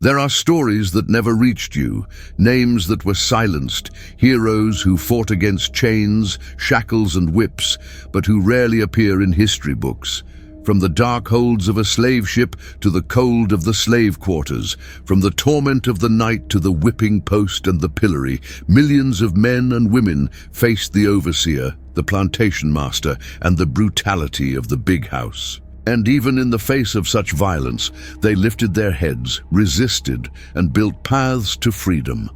There are stories that never reached you, names that were silenced, heroes who fought against chains, shackles and whips, but who rarely appear in history books. From the dark holds of a slave ship to the cold of the slave quarters, from the torment of the night to the whipping post and the pillory, millions of men and women faced the overseer, the plantation master, and the brutality of the big house. And even in the face of such violence, they lifted their heads, resisted, and built paths to freedom.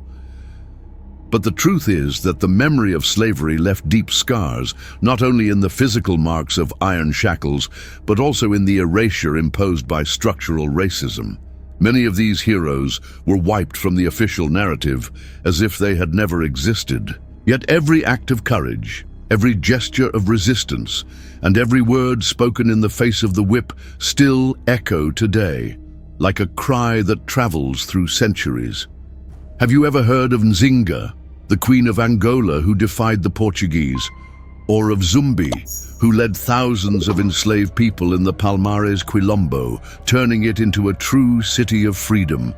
But the truth is that the memory of slavery left deep scars, not only in the physical marks of iron shackles, but also in the erasure imposed by structural racism. Many of these heroes were wiped from the official narrative as if they had never existed. Yet every act of courage, every gesture of resistance, and every word spoken in the face of the whip still echo today, like a cry that travels through centuries. Have you ever heard of Nzinga, the Queen of Angola who defied the Portuguese, or of Zumbi, who led thousands of enslaved people in the Palmares Quilombo, turning it into a true city of freedom?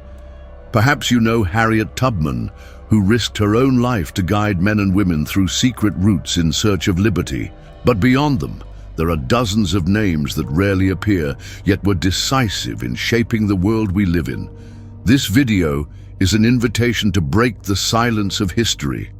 Perhaps you know Harriet Tubman, who risked her own life to guide men and women through secret routes in search of liberty. But beyond them, there are dozens of names that rarely appear, yet were decisive in shaping the world we live in. This video is an invitation to break the silence of history.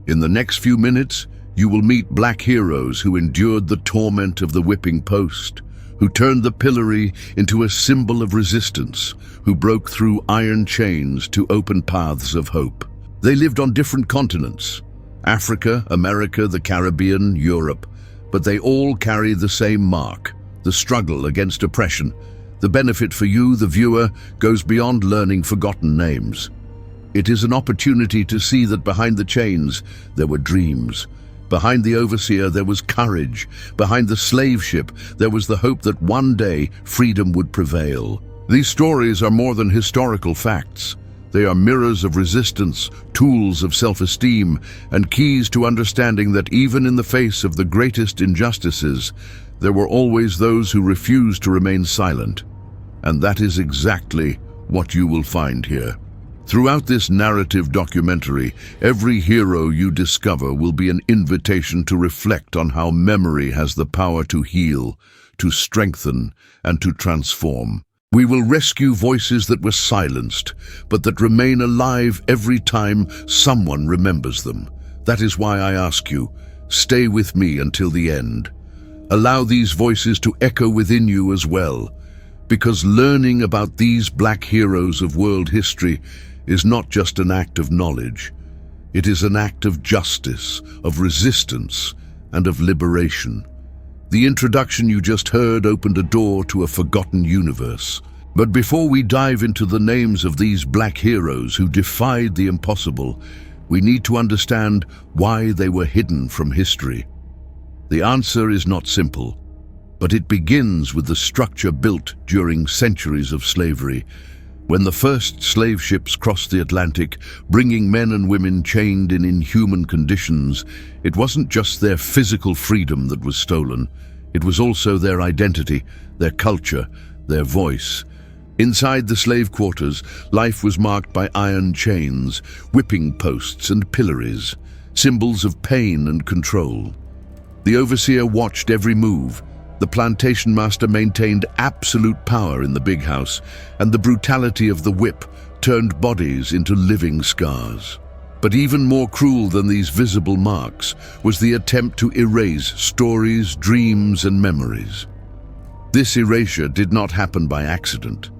In the next few minutes, you will meet black heroes who endured the torment of the whipping post, who turned the pillory into a symbol of resistance, who broke through iron chains to open paths of hope. They lived on different continents, Africa, America, the Caribbean, Europe, but they all carry the same mark, the struggle against oppression. The benefit for you, the viewer, goes beyond learning forgotten names. It is an opportunity to see that behind the chains there were dreams. Behind the overseer there was courage. Behind the slave ship there was the hope that one day freedom would prevail. These stories are more than historical facts. They are mirrors of resistance, tools of self-esteem, and keys to understanding that even in the face of the greatest injustices, there were always those who refused to remain silent. And that is exactly what you will find here. Throughout this narrative documentary, every hero you discover will be an invitation to reflect on how memory has the power to heal, to strengthen, and to transform. We will rescue voices that were silenced, but that remain alive every time someone remembers them. That is why I ask you, stay with me until the end. Allow these voices to echo within you as well, because learning about these black heroes of world history is not just an act of knowledge. It is an act of justice, of resistance, and of liberation. The introduction you just heard opened a door to a forgotten universe. But before we dive into the names of these black heroes who defied the impossible, we need to understand why they were hidden from history. The answer is not simple, but it begins with the structure built during centuries of slavery. When the first slave ships crossed the Atlantic, bringing men and women chained in inhuman conditions, it wasn't just their physical freedom that was stolen. It was also their identity, their culture, their voice. Inside the slave quarters, life was marked by iron chains, whipping posts and pillories, symbols of pain and control. The overseer watched every move. The plantation master maintained absolute power in the big house, and the brutality of the whip turned bodies into living scars. But even more cruel than these visible marks was the attempt to erase stories, dreams, and memories. This erasure did not happen by accident.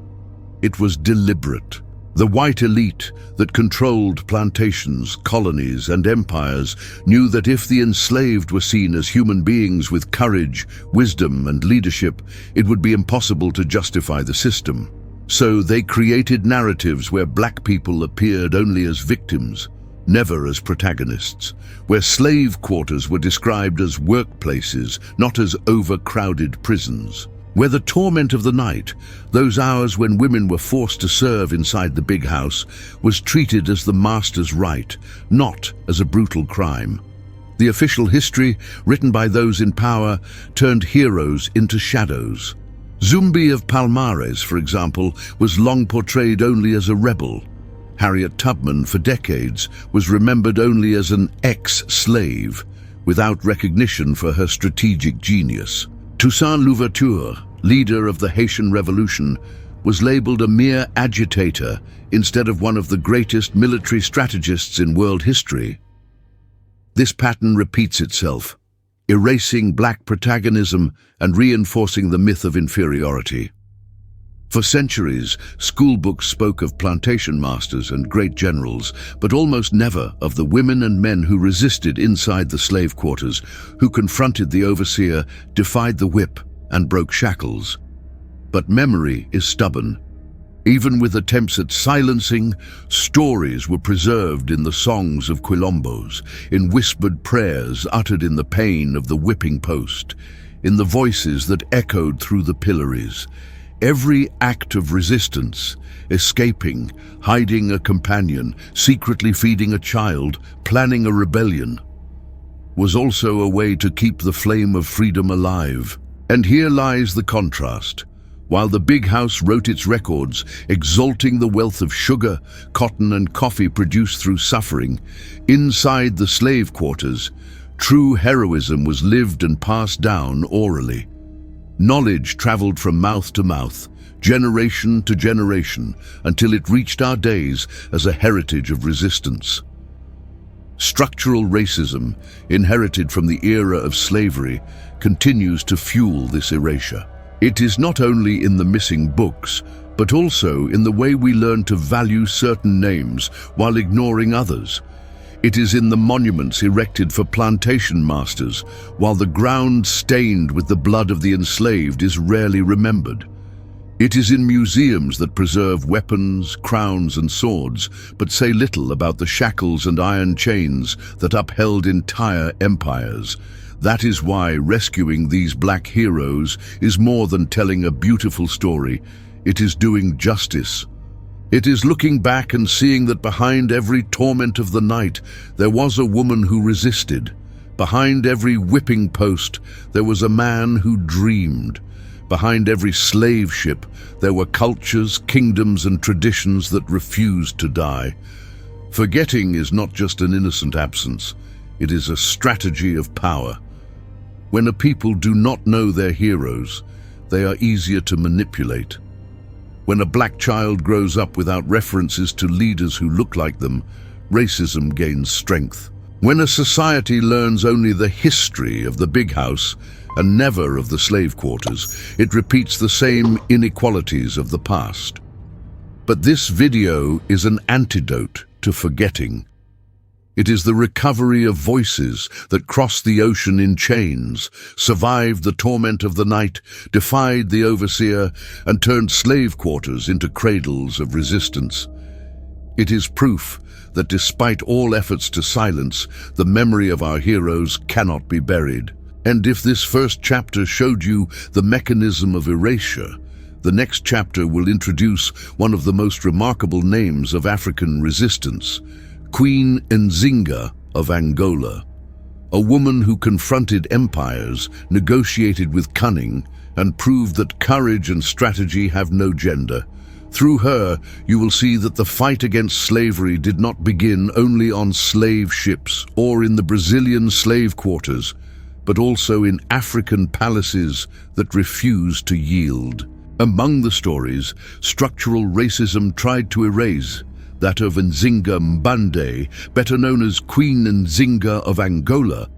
It was deliberate. The white elite that controlled plantations, colonies, and empires knew that if the enslaved were seen as human beings with courage, wisdom, and leadership, it would be impossible to justify the system. So they created narratives where black people appeared only as victims, never as protagonists, where slave quarters were described as workplaces, not as overcrowded prisons, where the torment of the night, those hours when women were forced to serve inside the big house, was treated as the master's right, not as a brutal crime. The official history, written by those in power, turned heroes into shadows. Zumbi of Palmares, for example, was long portrayed only as a rebel. Harriet Tubman, for decades, was remembered only as an ex-slave, without recognition for her strategic genius. Toussaint Louverture, leader of the Haitian Revolution, was labeled a mere agitator instead of one of the greatest military strategists in world history. This pattern repeats itself, erasing black protagonism and reinforcing the myth of inferiority. For centuries, school books spoke of plantation masters and great generals, but almost never of the women and men who resisted inside the slave quarters, who confronted the overseer, defied the whip, and broke shackles. But memory is stubborn. Even with attempts at silencing, stories were preserved in the songs of quilombos, in whispered prayers uttered in the pain of the whipping post, in the voices that echoed through the pillories. Every act of resistance, escaping, hiding a companion, secretly feeding a child, planning a rebellion, was also a way to keep the flame of freedom alive. And here lies the contrast. While the big house wrote its records, exalting the wealth of sugar, cotton and coffee produced through suffering, inside the slave quarters, true heroism was lived and passed down orally. Knowledge traveled from mouth to mouth, generation to generation, until it reached our days as a heritage of resistance. Structural racism, inherited from the era of slavery, continues to fuel this erasure. It is not only in the missing books, but also in the way we learn to value certain names while ignoring others. It is in the monuments erected for plantation masters, while the ground stained with the blood of the enslaved is rarely remembered. It is in museums that preserve weapons, crowns and swords, but say little about the shackles and iron chains that upheld entire empires. That is why rescuing these black heroes is more than telling a beautiful story. It is doing justice. It is looking back and seeing that behind every torment of the night, there was a woman who resisted. Behind every whipping post, there was a man who dreamed. Behind every slave ship, there were cultures, kingdoms, and traditions that refused to die. Forgetting is not just an innocent absence. It is a strategy of power. When a people do not know their heroes, they are easier to manipulate. When a black child grows up without references to leaders who look like them, racism gains strength. When a society learns only the history of the big house and never of the slave quarters, it repeats the same inequalities of the past. But this video is an antidote to forgetting. It is the recovery of voices that crossed the ocean in chains, survived the torment of the night, defied the overseer, and turned slave quarters into cradles of resistance. It is proof that despite all efforts to silence, the memory of our heroes cannot be buried. And if this first chapter showed you the mechanism of erasure, the next chapter will introduce one of the most remarkable names of African resistance, Queen Nzinga of Angola, a woman who confronted empires, negotiated with cunning, and proved that courage and strategy have no gender. Through her, you will see that the fight against slavery did not begin only on slave ships or in the Brazilian slave quarters, but also in African palaces that refused to yield. Among the stories, structural racism tried to erase. That of Nzinga Mbande, better known as Queen Nzinga of Angola,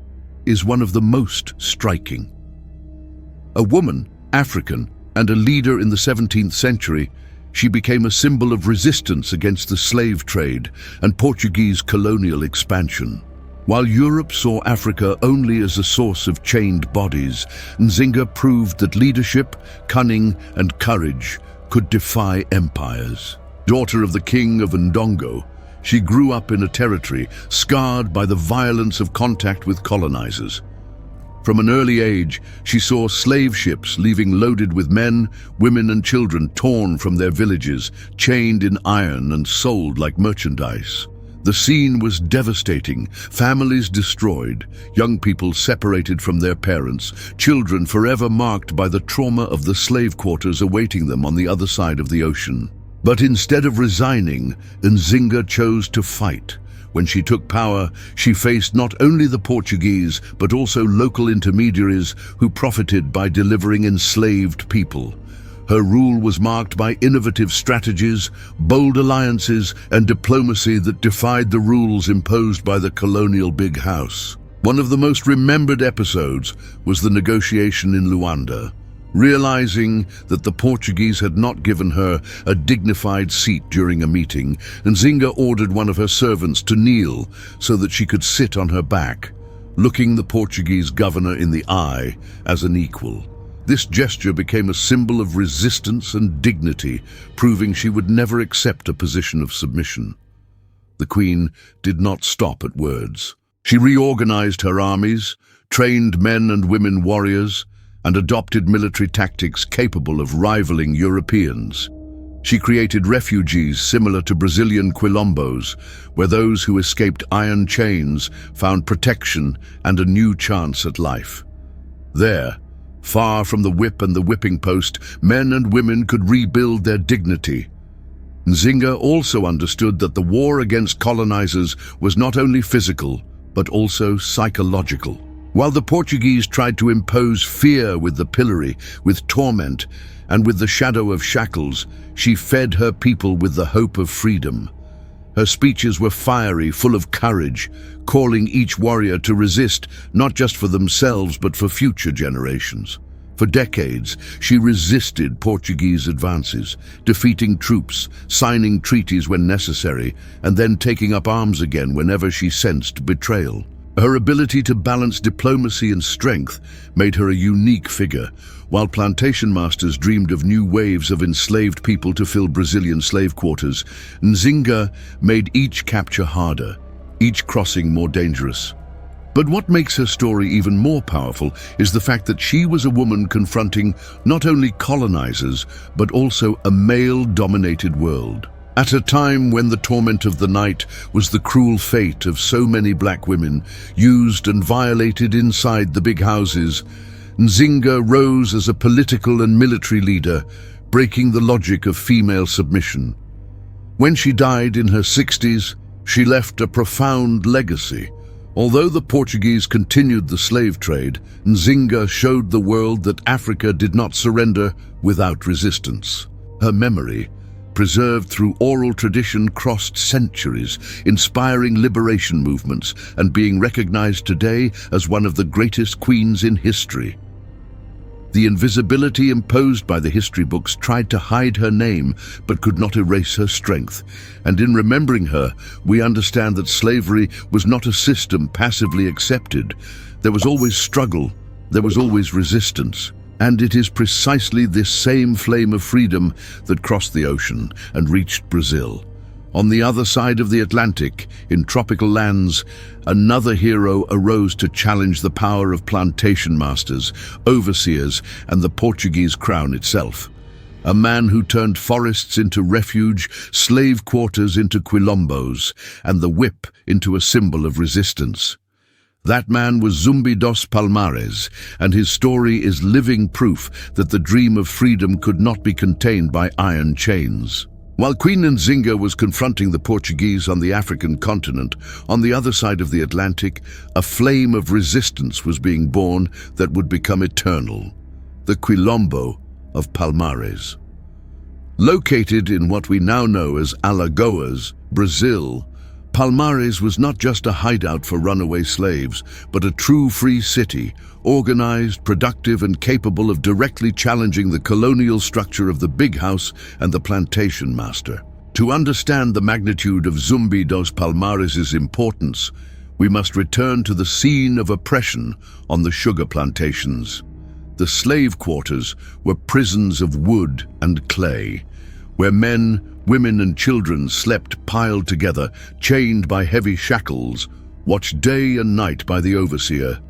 is one of the most striking. A woman, African, and a leader in the 17th century, she became a symbol of resistance against the slave trade and Portuguese colonial expansion. While Europe saw Africa only as a source of chained bodies, Nzinga proved that leadership, cunning, and courage could defy empires. Daughter of the king of Ndongo, she grew up in a territory scarred by the violence of contact with colonizers. From an early age, she saw slave ships leaving loaded with men, women, and children torn from their villages, chained in iron and sold like merchandise. The scene was devastating, families destroyed, young people separated from their parents, children forever marked by the trauma of the slave quarters awaiting them on the other side of the ocean. But instead of resigning, Nzinga chose to fight. When she took power, she faced not only the Portuguese, but also local intermediaries who profited by delivering enslaved people. Her rule was marked by innovative strategies, bold alliances, and diplomacy that defied the rules imposed by the colonial big house. One of the most remembered episodes was the negotiation in Luanda. Realizing that the Portuguese had not given her a dignified seat during a meeting, Nzinga ordered one of her servants to kneel so that she could sit on her back, looking the Portuguese governor in the eye as an equal. This gesture became a symbol of resistance and dignity, proving she would never accept a position of submission. The Queen did not stop at words. She reorganized her armies, trained men and women warriors, and adopted military tactics capable of rivaling Europeans. She created refuges similar to Brazilian quilombos, where those who escaped iron chains found protection and a new chance at life. There, far from the whip and the whipping post, men and women could rebuild their dignity. Nzinga also understood that the war against colonizers was not only physical, but also psychological. While the Portuguese tried to impose fear with the pillory, with torment, and with the shadow of shackles, she fed her people with the hope of freedom. Her speeches were fiery, full of courage, calling each warrior to resist, not just for themselves, but for future generations. For decades, she resisted Portuguese advances, defeating troops, signing treaties when necessary, and then taking up arms again whenever she sensed betrayal. Her ability to balance diplomacy and strength made her a unique figure. While plantation masters dreamed of new waves of enslaved people to fill Brazilian slave quarters, Nzinga made each capture harder, each crossing more dangerous. But what makes her story even more powerful is the fact that she was a woman confronting not only colonizers, but also a male-dominated world. At a time when the torment of the night was the cruel fate of so many black women, used and violated inside the big houses, Nzinga rose as a political and military leader, breaking the logic of female submission. When she died in her 60s, she left a profound legacy. Although the Portuguese continued the slave trade, Nzinga showed the world that Africa did not surrender without resistance. Her memory, preserved through oral tradition, crossed centuries, inspiring liberation movements and being recognized today as one of the greatest queens in history. The invisibility imposed by the history books tried to hide her name, but could not erase her strength. And in remembering her, we understand that slavery was not a system passively accepted. There was always struggle, there was always resistance. And it is precisely this same flame of freedom that crossed the ocean and reached Brazil. On the other side of the Atlantic, in tropical lands, another hero arose to challenge the power of plantation masters, overseers, and the Portuguese crown itself. A man who turned forests into refuge, slave quarters into quilombos, and the whip into a symbol of resistance. That man was Zumbi dos Palmares, and his story is living proof that the dream of freedom could not be contained by iron chains. While Queen Nzinga was confronting the Portuguese on the African continent, on the other side of the Atlantic, a flame of resistance was being born that would become eternal: the Quilombo of Palmares. Located in what we now know as Alagoas, Brazil, Palmares was not just a hideout for runaway slaves, but a true free city, organized, productive, and capable of directly challenging the colonial structure of the big house and the plantation master. To understand the magnitude of Zumbi dos Palmares' importance, we must return to the scene of oppression on the sugar plantations. The slave quarters were prisons of wood and clay, where men, women, and children slept piled together, chained by heavy shackles, watched day and night by the overseer.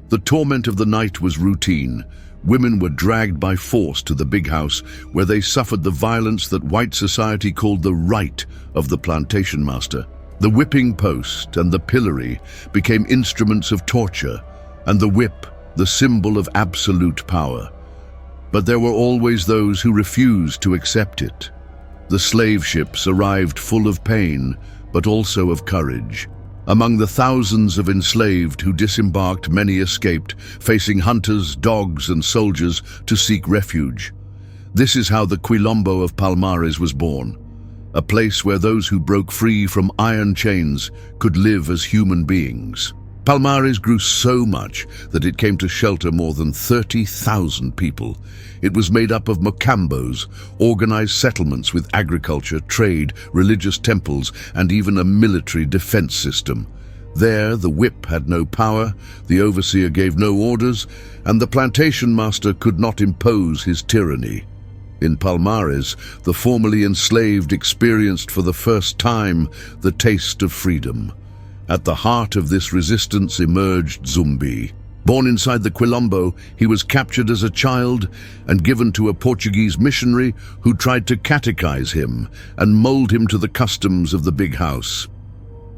The torment of the night was routine. Women were dragged by force to the big house, where they suffered the violence that white society called the right of the plantation master. The whipping post and the pillory became instruments of torture, and the whip the symbol of absolute power. But there were always those who refused to accept it. The slave ships arrived full of pain, but also of courage. Among the thousands of enslaved who disembarked, many escaped, facing hunters, dogs, and soldiers to seek refuge. This is how the Quilombo of Palmares was born, a place where those who broke free from iron chains could live as human beings. Palmares grew so much that it came to shelter more than 30,000 people. It was made up of mocambos, organized settlements with agriculture, trade, religious temples, and even a military defense system. There, the whip had no power, the overseer gave no orders, and the plantation master could not impose his tyranny. In Palmares, the formerly enslaved experienced for the first time the taste of freedom. At the heart of this resistance emerged Zumbi. Born inside the Quilombo, he was captured as a child and given to a Portuguese missionary who tried to catechize him and mold him to the customs of the big house.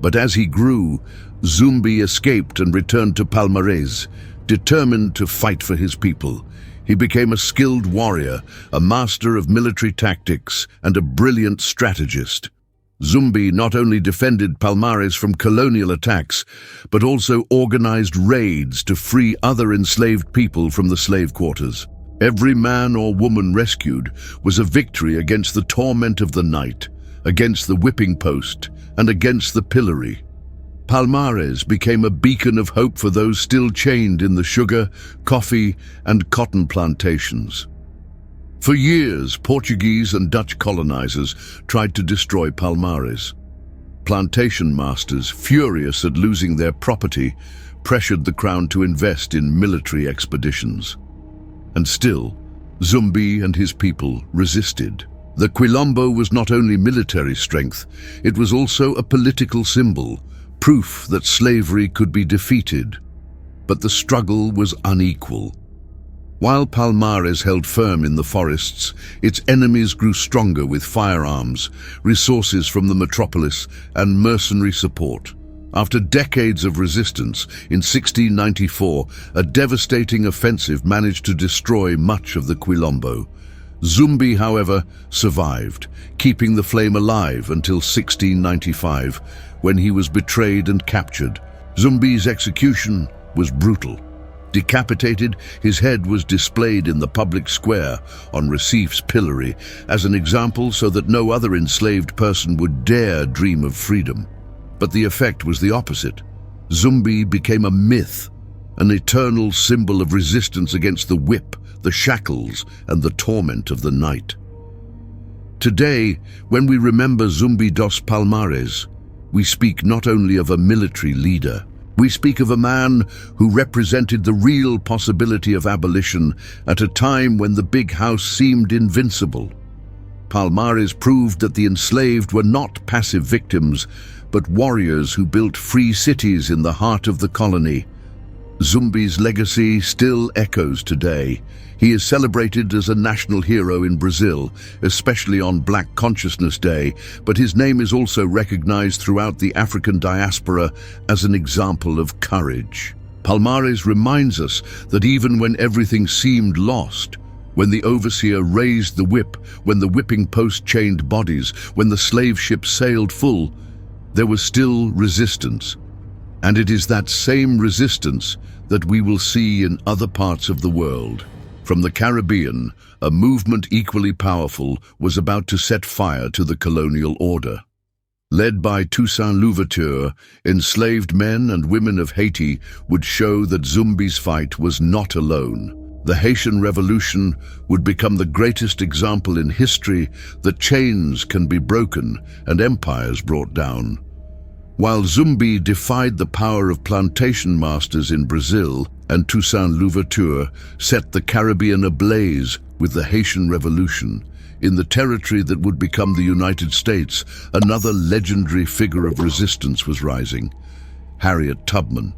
But as he grew, Zumbi escaped and returned to Palmares, determined to fight for his people. He became a skilled warrior, a master of military tactics, and a brilliant strategist. Zumbi not only defended Palmares from colonial attacks, but also organized raids to free other enslaved people from the slave quarters. Every man or woman rescued was a victory against the torment of the night, against the whipping post, and against the pillory. Palmares became a beacon of hope for those still chained in the sugar, coffee, and cotton plantations. For years, Portuguese and Dutch colonizers tried to destroy Palmares. Plantation masters, furious at losing their property, pressured the crown to invest in military expeditions. And still, Zumbi and his people resisted. The Quilombo was not only military strength, it was also a political symbol, proof that slavery could be defeated. But the struggle was unequal. While Palmares held firm in the forests, its enemies grew stronger with firearms, resources from the metropolis, and mercenary support. After decades of resistance, in 1694, a devastating offensive managed to destroy much of the Quilombo. Zumbi, however, survived, keeping the flame alive until 1695, when he was betrayed and captured. Zumbi's execution was brutal. Decapitated, his head was displayed in the public square on Recif's pillory as an example so that no other enslaved person would dare dream of freedom. But the effect was the opposite. Zumbi became a myth, an eternal symbol of resistance against the whip, the shackles, and the torment of the night. Today, when we remember Zumbi dos Palmares, we speak not only of a military leader, we speak of a man who represented the real possibility of abolition at a time when the big house seemed invincible. Palmares proved that the enslaved were not passive victims, but warriors who built free cities in the heart of the colony. Zumbi's legacy still echoes today. He is celebrated as a national hero in Brazil, especially on Black Consciousness Day, but his name is also recognized throughout the African diaspora as an example of courage. Palmares reminds us that even when everything seemed lost, when the overseer raised the whip, when the whipping post chained bodies, when the slave ships sailed full, there was still resistance. And it is that same resistance that we will see in other parts of the world. From the Caribbean, a movement equally powerful was about to set fire to the colonial order. Led by Toussaint Louverture, enslaved men and women of Haiti would show that Zumbi's fight was not alone. The Haitian Revolution would become the greatest example in history that chains can be broken and empires brought down. While Zumbi defied the power of plantation masters in Brazil, and Toussaint Louverture set the Caribbean ablaze with the Haitian Revolution, in the territory that would become the United States, another legendary figure of resistance was rising, Harriet Tubman.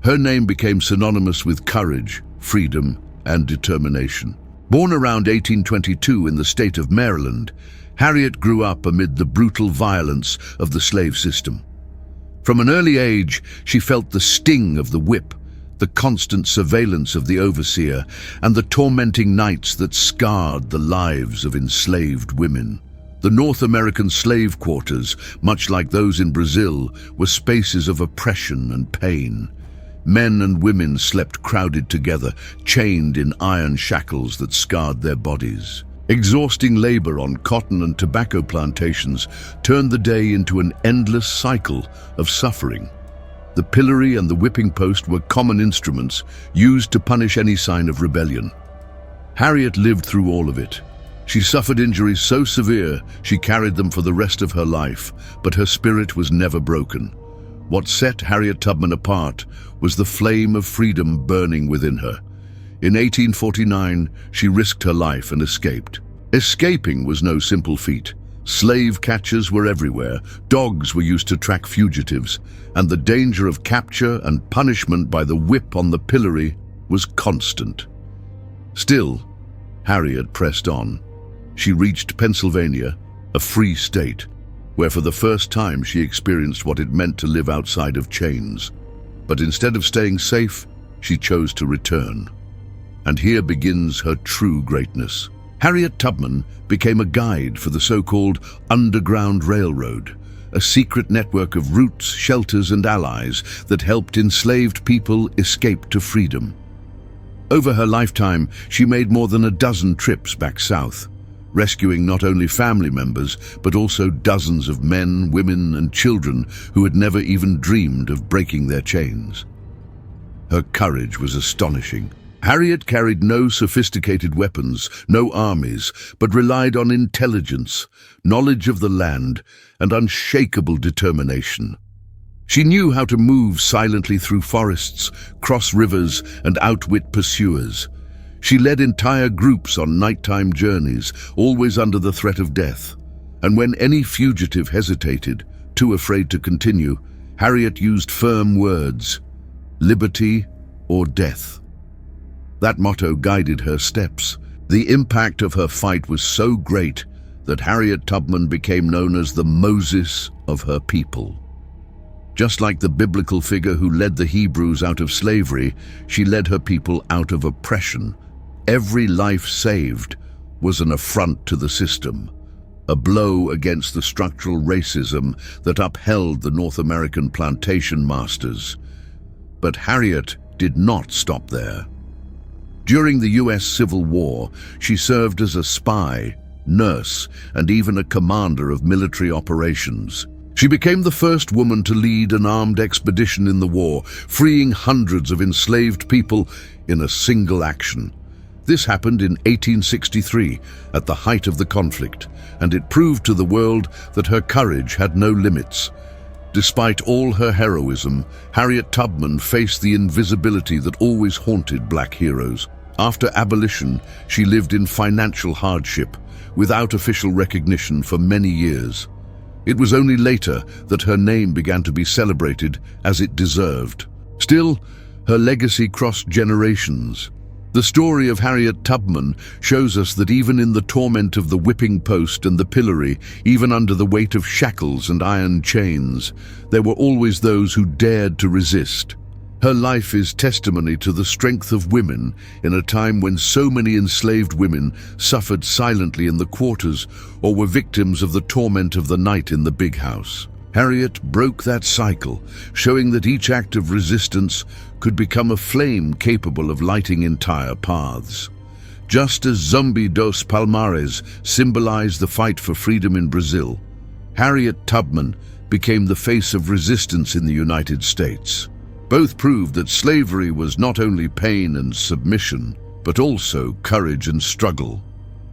Her name became synonymous with courage, freedom, and determination. Born around 1822 in the state of Maryland, Harriet grew up amid the brutal violence of the slave system. From an early age, she felt the sting of the whip, the constant surveillance of the overseer, and the tormenting nights that scarred the lives of enslaved women. The North American slave quarters, much like those in Brazil, were spaces of oppression and pain. Men and women slept crowded together, chained in iron shackles that scarred their bodies. Exhausting labor on cotton and tobacco plantations turned the day into an endless cycle of suffering. The pillory and the whipping post were common instruments used to punish any sign of rebellion. Harriet lived through all of it. She suffered injuries so severe she carried them for the rest of her life, but her spirit was never broken. What set Harriet Tubman apart was the flame of freedom burning within her. In 1849, she risked her life and escaped. Escaping was no simple feat. Slave catchers were everywhere, dogs were used to track fugitives, and the danger of capture and punishment by the whip on the pillory was constant. Still, Harriet pressed on. She reached Pennsylvania, a free state, where for the first time she experienced what it meant to live outside of chains. But instead of staying safe, she chose to return. And here begins her true greatness. Harriet Tubman became a guide for the so-called Underground Railroad, a secret network of routes, shelters, and allies that helped enslaved people escape to freedom. Over her lifetime, she made more than a dozen trips back south, rescuing not only family members, but also dozens of men, women, and children who had never even dreamed of breaking their chains. Her courage was astonishing. Harriet carried no sophisticated weapons, no armies, but relied on intelligence, knowledge of the land, and unshakable determination. She knew how to move silently through forests, cross rivers, and outwit pursuers. She led entire groups on nighttime journeys, always under the threat of death. And when any fugitive hesitated, too afraid to continue, Harriet used firm words: liberty or death. That motto guided her steps. The impact of her fight was so great that Harriet Tubman became known as the Moses of her people. Just like the biblical figure who led the Hebrews out of slavery, she led her people out of oppression. Every life saved was an affront to the system, a blow against the structural racism that upheld the North American plantation masters. But Harriet did not stop there. During the U.S. Civil War, she served as a spy, nurse, and even a commander of military operations. She became the first woman to lead an armed expedition in the war, freeing hundreds of enslaved people in a single action. This happened in 1863, at the height of the conflict, and it proved to the world that her courage had no limits. Despite all her heroism, Harriet Tubman faced the invisibility that always haunted black heroes. After abolition, she lived in financial hardship, without official recognition for many years. It was only later that her name began to be celebrated as it deserved. Still, her legacy crossed generations. The story of Harriet Tubman shows us that even in the torment of the whipping post and the pillory, even under the weight of shackles and iron chains, there were always those who dared to resist. Her life is testimony to the strength of women in a time when so many enslaved women suffered silently in the quarters or were victims of the torment of the night in the big house. Harriet broke that cycle, showing that each act of resistance could become a flame capable of lighting entire paths. Just as Zumbi dos Palmares symbolized the fight for freedom in Brazil, Harriet Tubman became the face of resistance in the United States. Both proved that slavery was not only pain and submission, but also courage and struggle.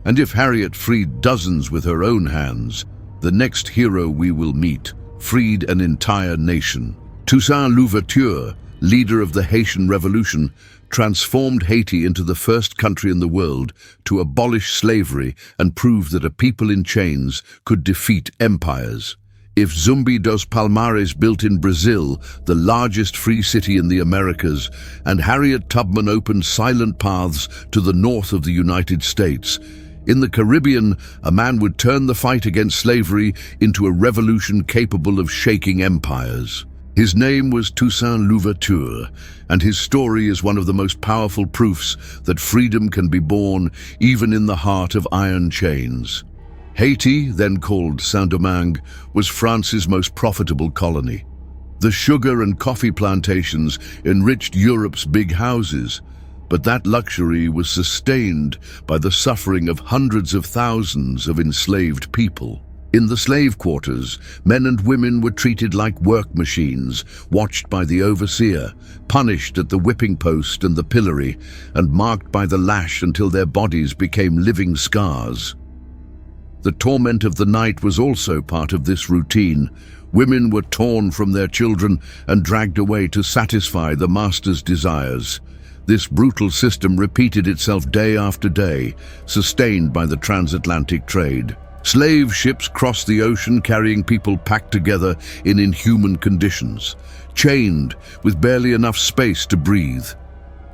And if Harriet freed dozens with her own hands, the next hero we will meet freed an entire nation. Toussaint Louverture, leader of the Haitian Revolution, transformed Haiti into the first country in the world to abolish slavery and prove that a people in chains could defeat empires. If Zumbi dos Palmares built in Brazil, the largest free city in the Americas, and Harriet Tubman opened silent paths to the north of the United States, in the Caribbean, a man would turn the fight against slavery into a revolution capable of shaking empires. His name was Toussaint Louverture, and his story is one of the most powerful proofs that freedom can be born even in the heart of iron chains. Haiti, then called Saint-Domingue, was France's most profitable colony. The sugar and coffee plantations enriched Europe's big houses, but that luxury was sustained by the suffering of hundreds of thousands of enslaved people. In the slave quarters, men and women were treated like work machines, watched by the overseer, punished at the whipping post and the pillory, and marked by the lash until their bodies became living scars. The torment of the night was also part of this routine. Women were torn from their children and dragged away to satisfy the master's desires. This brutal system repeated itself day after day, sustained by the transatlantic trade. Slave ships crossed the ocean carrying people packed together in inhuman conditions, chained with barely enough space to breathe.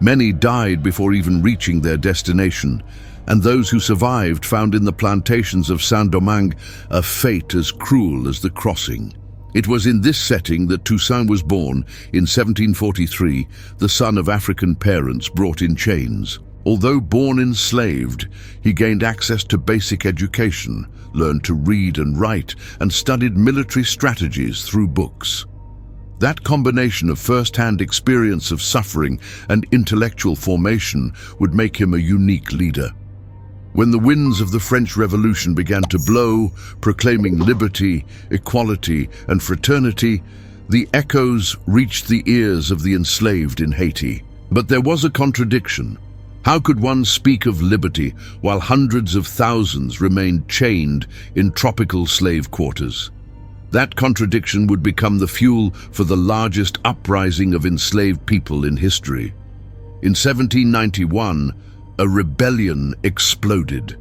Many died before even reaching their destination, and those who survived found in the plantations of Saint-Domingue a fate as cruel as the crossing. It was in this setting that Toussaint was born in 1743, the son of African parents brought in chains. Although born enslaved, he gained access to basic education, learned to read and write, and studied military strategies through books. That combination of first-hand experience of suffering and intellectual formation would make him a unique leader. When the winds of the French Revolution began to blow, proclaiming liberty, equality, and fraternity, the echoes reached the ears of the enslaved in Haiti. But there was a contradiction. How could one speak of liberty while hundreds of thousands remained chained in tropical slave quarters? That contradiction would become the fuel for the largest uprising of enslaved people in history. In 1791, a rebellion exploded.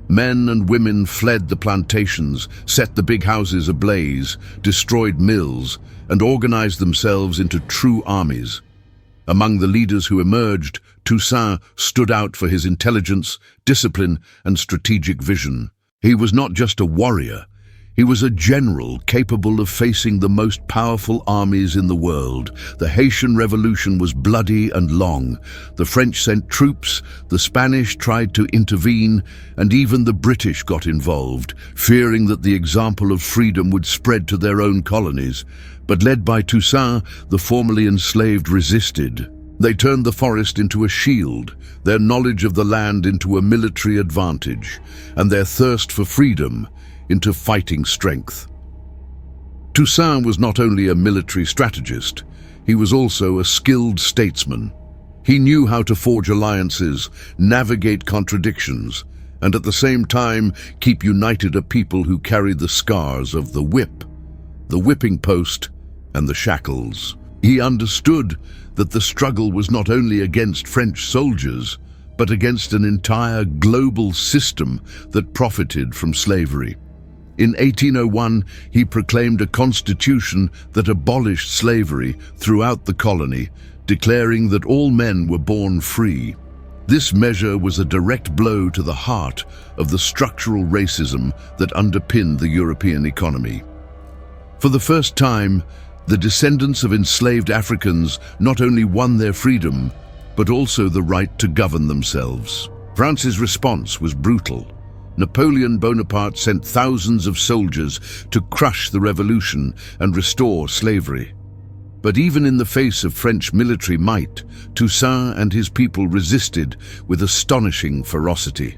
Men and women fled the plantations, set the big houses ablaze, destroyed mills, and organized themselves into true armies. Among the leaders who emerged, Toussaint stood out for his intelligence, discipline, and strategic vision. He was not just a warrior. He was a general capable of facing the most powerful armies in the world. The Haitian Revolution was bloody and long. The French sent troops, the Spanish tried to intervene, and even the British got involved, fearing that the example of freedom would spread to their own colonies. But led by Toussaint, the formerly enslaved resisted. They turned the forest into a shield, their knowledge of the land into a military advantage, and their thirst for freedom into fighting strength. Toussaint was not only a military strategist, he was also a skilled statesman. He knew how to forge alliances, navigate contradictions, and at the same time keep united a people who carried the scars of the whip, the whipping post, and the shackles. He understood that the struggle was not only against French soldiers, but against an entire global system that profited from slavery. In 1801, he proclaimed a constitution that abolished slavery throughout the colony, declaring that all men were born free. This measure was a direct blow to the heart of the structural racism that underpinned the European economy. For the first time, the descendants of enslaved Africans not only won their freedom, but also the right to govern themselves. France's response was brutal. Napoleon Bonaparte sent thousands of soldiers to crush the revolution and restore slavery. But even in the face of French military might, Toussaint and his people resisted with astonishing ferocity.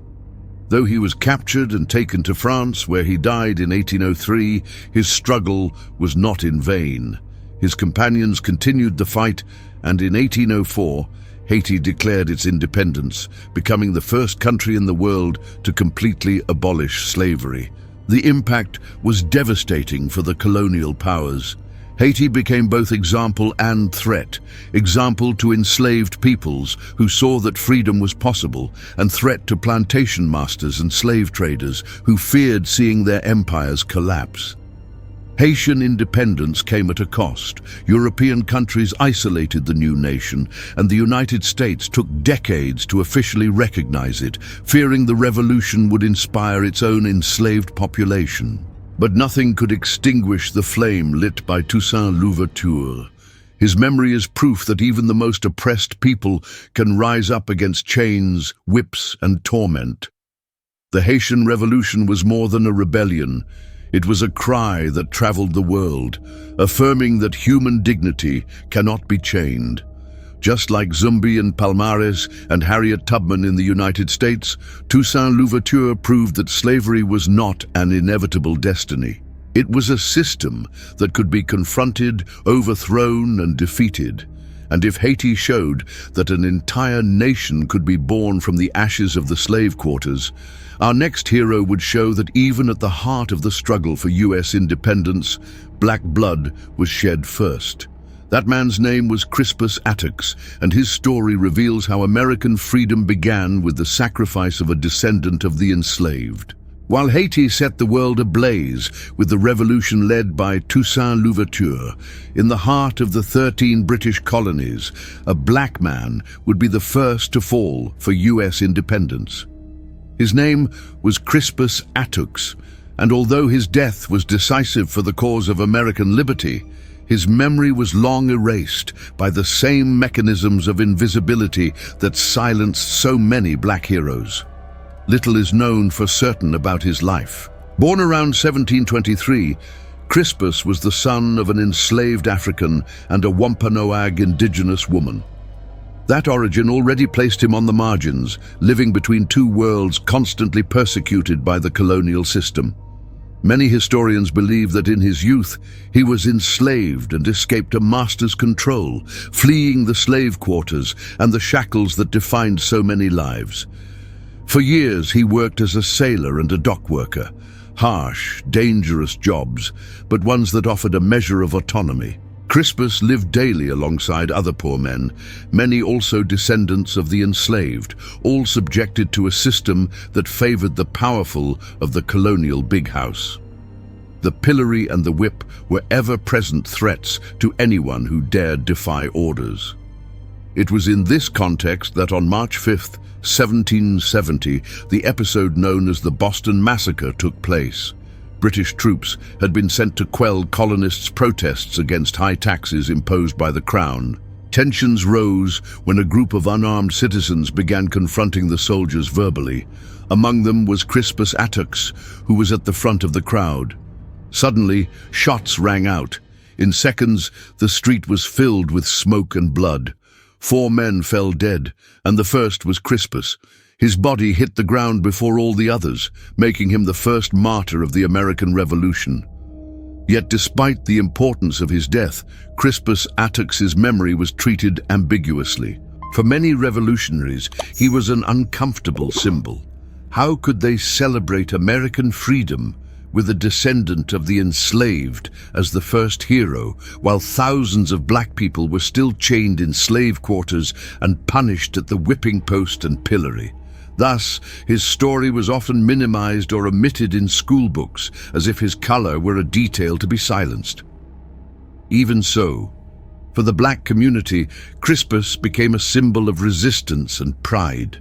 Though he was captured and taken to France, where he died in 1803, his struggle was not in vain. His companions continued the fight, and in 1804, Haiti declared its independence, becoming the first country in the world to completely abolish slavery. The impact was devastating for the colonial powers. Haiti became both example and threat, example to enslaved peoples who saw that freedom was possible, and threat to plantation masters and slave traders who feared seeing their empires collapse. Haitian independence came at a cost. European countries isolated the new nation, and the United States took decades to officially recognize it, fearing the revolution would inspire its own enslaved population. But nothing could extinguish the flame lit by Toussaint Louverture. His memory is proof that even the most oppressed people can rise up against chains, whips, and torment. The Haitian Revolution was more than a rebellion. It was a cry that traveled the world, affirming that human dignity cannot be chained. Just like Zumbi in Palmares and Harriet Tubman in the United States, Toussaint Louverture proved that slavery was not an inevitable destiny. It was a system that could be confronted, overthrown, and defeated. And if Haiti showed that an entire nation could be born from the ashes of the slave quarters, our next hero would show that even at the heart of the struggle for U.S. independence, black blood was shed first. That man's name was Crispus Attucks, and his story reveals how American freedom began with the sacrifice of a descendant of the enslaved. While Haiti set the world ablaze with the revolution led by Toussaint Louverture, in the heart of the 13 British colonies, a black man would be the first to fall for U.S. independence. His name was Crispus Attucks, and although his death was decisive for the cause of American liberty, his memory was long erased by the same mechanisms of invisibility that silenced so many black heroes. Little is known for certain about his life. Born around 1723, Crispus was the son of an enslaved African and a Wampanoag indigenous woman. That origin already placed him on the margins, living between two worlds constantly persecuted by the colonial system. Many historians believe that in his youth he was enslaved and escaped a master's control, fleeing the slave quarters and the shackles that defined so many lives. For years he worked as a sailor and a dock worker, harsh, dangerous jobs, but ones that offered a measure of autonomy. Crispus lived daily alongside other poor men, many also descendants of the enslaved, all subjected to a system that favored the powerful of the colonial big house. The pillory and the whip were ever-present threats to anyone who dared defy orders. It was in this context that on March 5th, 1770, the episode known as the Boston Massacre took place. British troops had been sent to quell colonists' protests against high taxes imposed by the Crown. Tensions rose when a group of unarmed citizens began confronting the soldiers verbally. Among them was Crispus Attucks, who was at the front of the crowd. Suddenly, shots rang out. In seconds, the street was filled with smoke and blood. 4 men fell dead, and the first was Crispus. His body hit the ground before all the others, making him the first martyr of the American Revolution. Yet despite the importance of his death, Crispus Attucks's memory was treated ambiguously. For many revolutionaries, he was an uncomfortable symbol. How could they celebrate American freedom with a descendant of the enslaved as the first hero, while thousands of black people were still chained in slave quarters and punished at the whipping post and pillory? Thus, his story was often minimized or omitted in school books, as if his color were a detail to be silenced. Even so, for the black community, Crispus became a symbol of resistance and pride.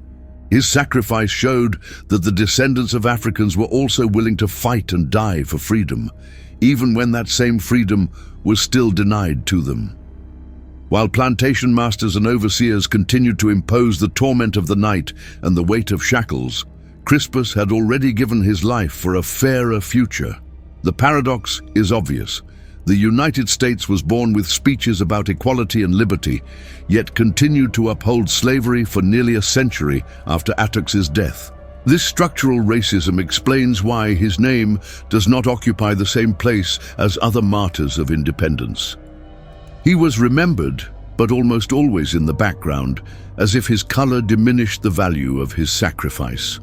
His sacrifice showed that the descendants of Africans were also willing to fight and die for freedom, even when that same freedom was still denied to them. While plantation masters and overseers continued to impose the torment of the night and the weight of shackles, Crispus had already given his life for a fairer future. The paradox is obvious. The United States was born with speeches about equality and liberty, yet continued to uphold slavery for nearly a century after Attucks's death. This structural racism explains why his name does not occupy the same place as other martyrs of independence. He was remembered, but almost always in the background, as if his color diminished the value of his sacrifice.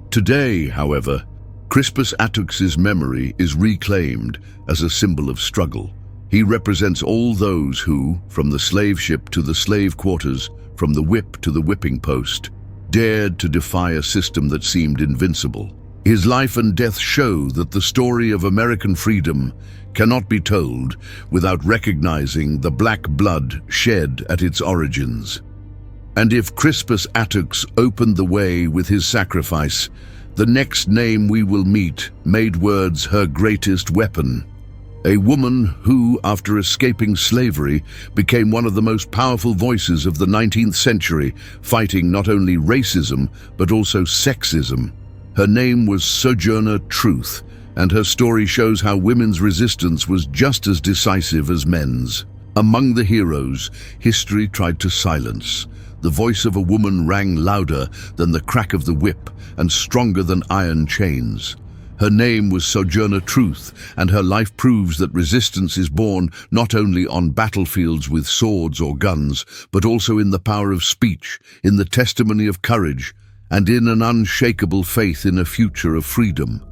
Today, however, Crispus Attucks's memory is reclaimed as a symbol of struggle. He represents all those who, from the slave ship to the slave quarters, from the whip to the whipping post, dared to defy a system that seemed invincible. His life and death show that the story of American freedom cannot be told without recognizing the black blood shed at its origins. And if Crispus Attucks opened the way with his sacrifice, The next name we will meet made words her greatest weapon. A woman who, after escaping slavery, became one of the most powerful voices of the 19th century, fighting not only racism, but also sexism. Her name was Sojourner Truth, and her story shows how women's resistance was just as decisive as men's. Among the heroes, history tried to silence. The voice of a woman rang louder than the crack of the whip and stronger than iron chains. Her name was Sojourner Truth, and her life proves that resistance is born not only on battlefields with swords or guns, but also in the power of speech, in the testimony of courage, and in an unshakable faith in a future of freedom.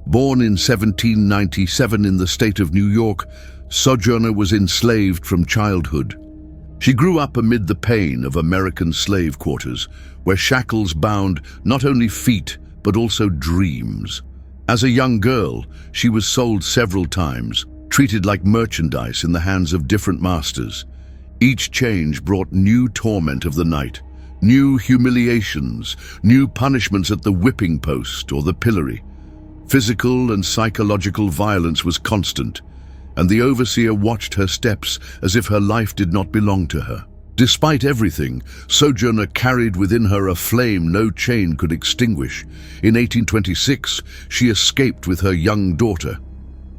Born in 1797 in the state of New York, Sojourner was enslaved from childhood. She grew up amid the pain of American slave quarters, where shackles bound not only feet, but also dreams. As a young girl, she was sold several times, treated like merchandise in the hands of different masters. Each change brought new torment of the night, new humiliations, new punishments at the whipping post or the pillory. Physical and psychological violence was constant, and the overseer watched her steps as if her life did not belong to her. Despite everything, Sojourner carried within her a flame no chain could extinguish. In 1826, she escaped with her young daughter.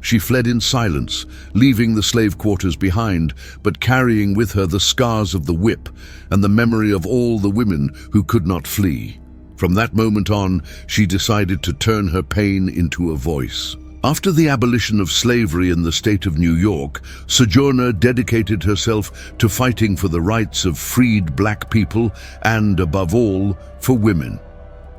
She fled in silence, leaving the slave quarters behind, but carrying with her the scars of the whip and the memory of all the women who could not flee. From that moment on, she decided to turn her pain into a voice. After the abolition of slavery in the state of New York, Sojourner dedicated herself to fighting for the rights of freed black people and, above all, for women.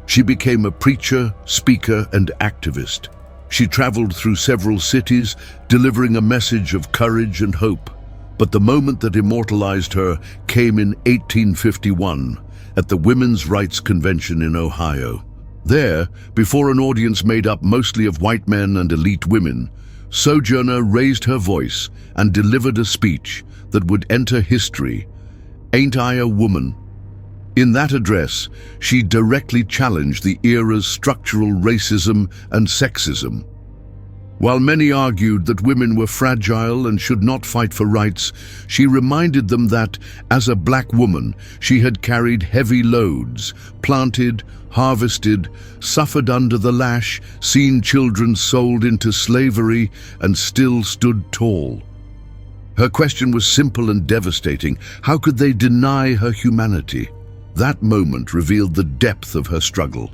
She became a preacher, speaker, and activist. She traveled through several cities, delivering a message of courage and hope. But the moment that immortalized her came in 1851 at the Women's Rights Convention in Ohio. There, before an audience made up mostly of white men and elite women, Sojourner raised her voice and delivered a speech that would enter history. "Ain't I a woman?" In that address, she directly challenged the era's structural racism and sexism. While many argued that women were fragile and should not fight for rights, she reminded them that, as a black woman, she had carried heavy loads, planted, harvested, suffered under the lash, seen children sold into slavery, and still stood tall. Her question was simple and devastating. How could they deny her humanity? That moment revealed the depth of her struggle.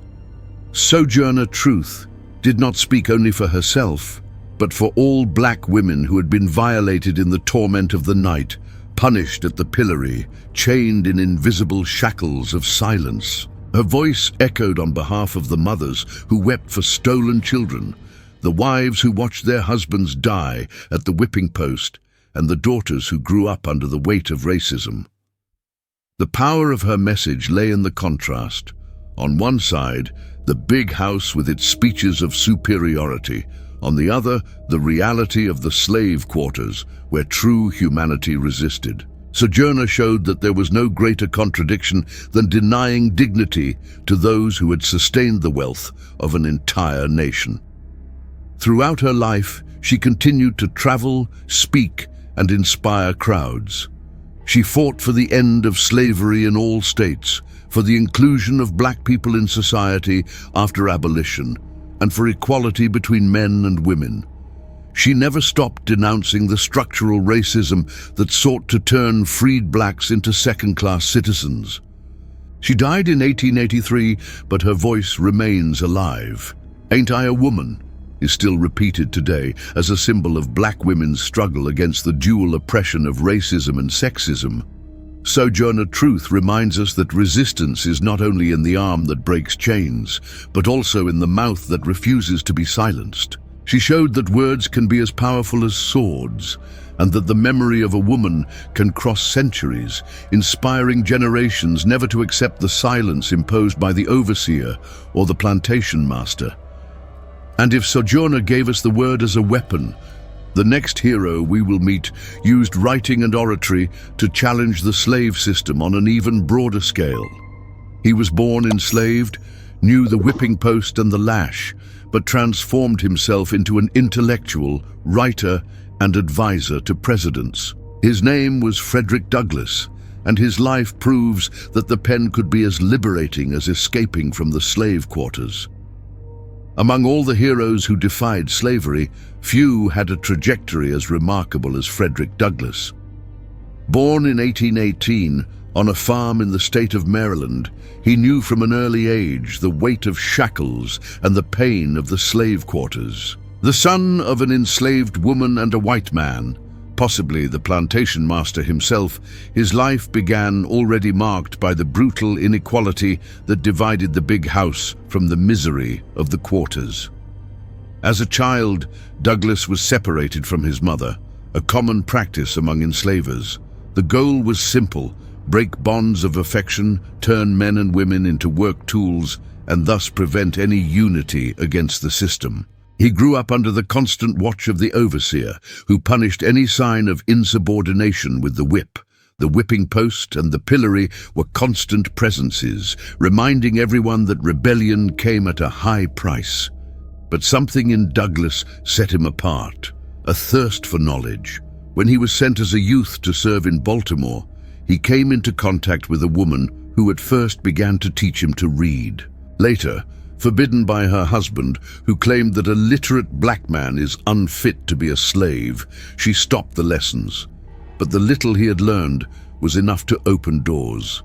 Sojourner Truth did not speak only for herself, but for all black women who had been violated in the torment of the night, punished at the pillory, chained in invisible shackles of silence. Her voice echoed on behalf of the mothers who wept for stolen children, the wives who watched their husbands die at the whipping post, and the daughters who grew up under the weight of racism. The power of her message lay in the contrast. On one side, the big house with its speeches of superiority. On the other, the reality of the slave quarters, where true humanity resisted. Sojourner showed that there was no greater contradiction than denying dignity to those who had sustained the wealth of an entire nation. Throughout her life, she continued to travel, speak, and inspire crowds. She fought for the end of slavery in all states, for the inclusion of black people in society after abolition, and for equality between men and women. She never stopped denouncing the structural racism that sought to turn freed blacks into second-class citizens. She died in 1883, but her voice remains alive. "Ain't I a woman?" is still repeated today as a symbol of black women's struggle against the dual oppression of racism and sexism. Sojourner Truth reminds us that resistance is not only in the arm that breaks chains, but also in the mouth that refuses to be silenced. She showed that words can be as powerful as swords, and that the memory of a woman can cross centuries, inspiring generations never to accept the silence imposed by the overseer or the plantation master. And if Sojourner gave us the word as a weapon, the next hero we will meet used writing and oratory to challenge the slave system on an even broader scale. He was born enslaved, knew the whipping post and the lash, but transformed himself into an intellectual, writer, and advisor to presidents. His name was Frederick Douglass, and his life proves that the pen could be as liberating as escaping from the slave quarters. Among all the heroes who defied slavery, few had a trajectory as remarkable as Frederick Douglass. Born in 1818, on a farm in the state of Maryland, he knew from an early age the weight of shackles and the pain of the slave quarters. The son of an enslaved woman and a white man, possibly the plantation master himself, his life began already marked by the brutal inequality that divided the big house from the misery of the quarters. As a child, Douglass was separated from his mother, a common practice among enslavers. The goal was simple: break bonds of affection, turn men and women into work tools, and thus prevent any unity against the system. He grew up under the constant watch of the overseer, who punished any sign of insubordination with the whip. The whipping post and the pillory were constant presences, reminding everyone that rebellion came at a high price. But something in Douglass set him apart: a thirst for knowledge. When he was sent as a youth to serve in Baltimore, he came into contact with a woman who at first began to teach him to read. Later, forbidden by her husband, who claimed that a literate black man is unfit to be a slave, she stopped the lessons. But the little he had learned was enough to open doors.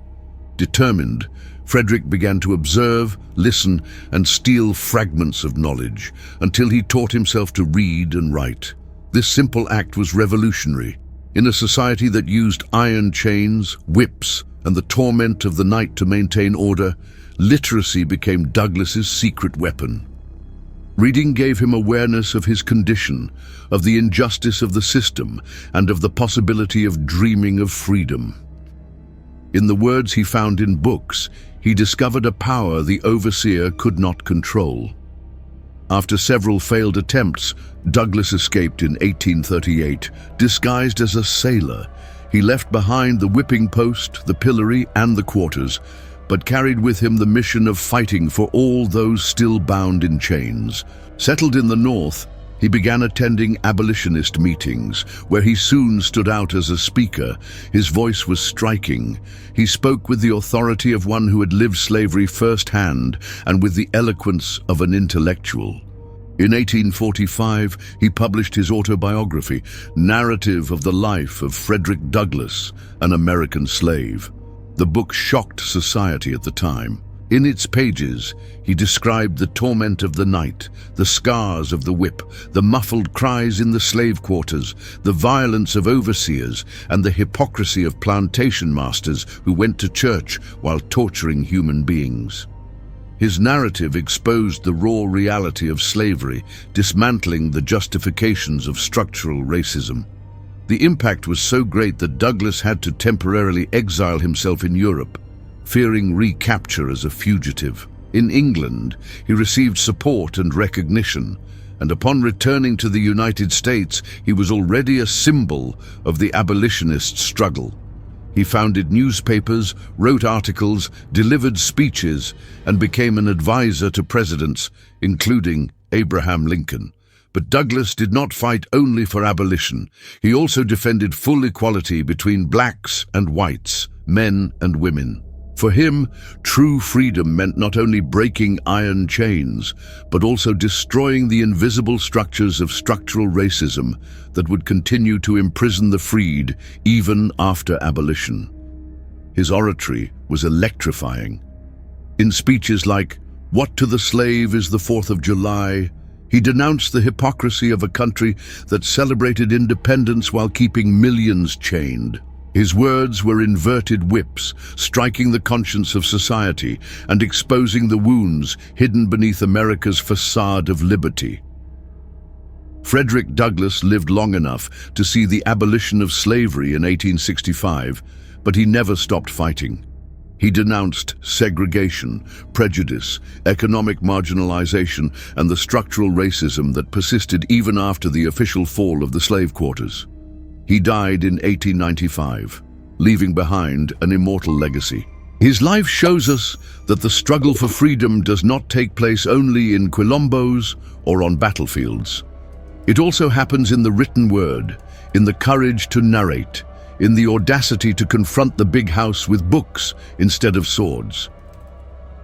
Determined, Frederick began to observe, listen, and steal fragments of knowledge until he taught himself to read and write. This simple act was revolutionary. In a society that used iron chains, whips, and the torment of the night to maintain order, literacy became Douglass's secret weapon. Reading gave him awareness of his condition, of the injustice of the system, and of the possibility of dreaming of freedom. In the words he found in books, he discovered a power the overseer could not control. After several failed attempts, Douglass escaped in 1838, disguised as a sailor. He left behind the whipping post, the pillory, and the quarters, but carried with him the mission of fighting for all those still bound in chains. Settled in the North, he began attending abolitionist meetings, where he soon stood out as a speaker. His voice was striking. He spoke with the authority of one who had lived slavery firsthand and with the eloquence of an intellectual. In 1845, he published his autobiography, Narrative of the Life of Frederick Douglass, an American Slave. The book shocked society at the time. In its pages, he described the torment of the night, the scars of the whip, the muffled cries in the slave quarters, the violence of overseers, and the hypocrisy of plantation masters who went to church while torturing human beings. His narrative exposed the raw reality of slavery, dismantling the justifications of structural racism. The impact was so great that Douglass had to temporarily exile himself in Europe, fearing recapture as a fugitive. In England, he received support and recognition, and upon returning to the United States, he was already a symbol of the abolitionist struggle. He founded newspapers, wrote articles, delivered speeches, and became an advisor to presidents, including Abraham Lincoln. But Douglass did not fight only for abolition. He also defended full equality between blacks and whites, men and women. For him, true freedom meant not only breaking iron chains, but also destroying the invisible structures of structural racism that would continue to imprison the freed even after abolition. His oratory was electrifying. In speeches like, "What to the slave is the 4th of July?" he denounced the hypocrisy of a country that celebrated independence while keeping millions chained. His words were inverted whips, striking the conscience of society and exposing the wounds hidden beneath America's facade of liberty. Frederick Douglass lived long enough to see the abolition of slavery in 1865, but he never stopped fighting. He denounced segregation, prejudice, economic marginalization, and the structural racism that persisted even after the official fall of the slave quarters. He died in 1895, leaving behind an immortal legacy. His life shows us that the struggle for freedom does not take place only in quilombos or on battlefields. It also happens in the written word, in the courage to narrate, in the audacity to confront the big house with books instead of swords.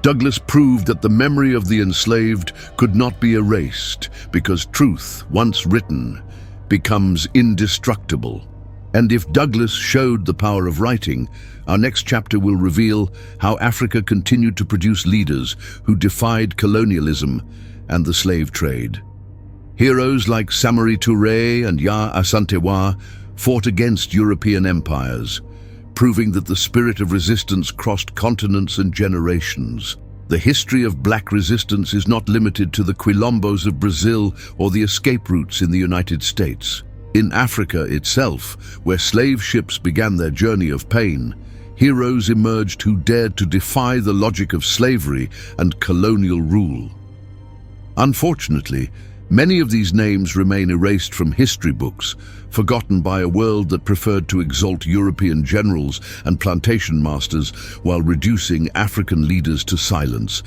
Douglass proved that the memory of the enslaved could not be erased because truth, once written, becomes indestructible. And if Douglass showed the power of writing, our next chapter will reveal how Africa continued to produce leaders who defied colonialism and the slave trade. Heroes like Samory Touré and Asantewaa fought against European empires, proving that the spirit of resistance crossed continents and generations. The history of black resistance is not limited to the quilombos of Brazil or the escape routes in the United States. In Africa itself, where slave ships began their journey of pain, heroes emerged who dared to defy the logic of slavery and colonial rule. Unfortunately, many of these names remain erased from history books, forgotten by a world that preferred to exalt European generals and plantation masters while reducing African leaders to silence.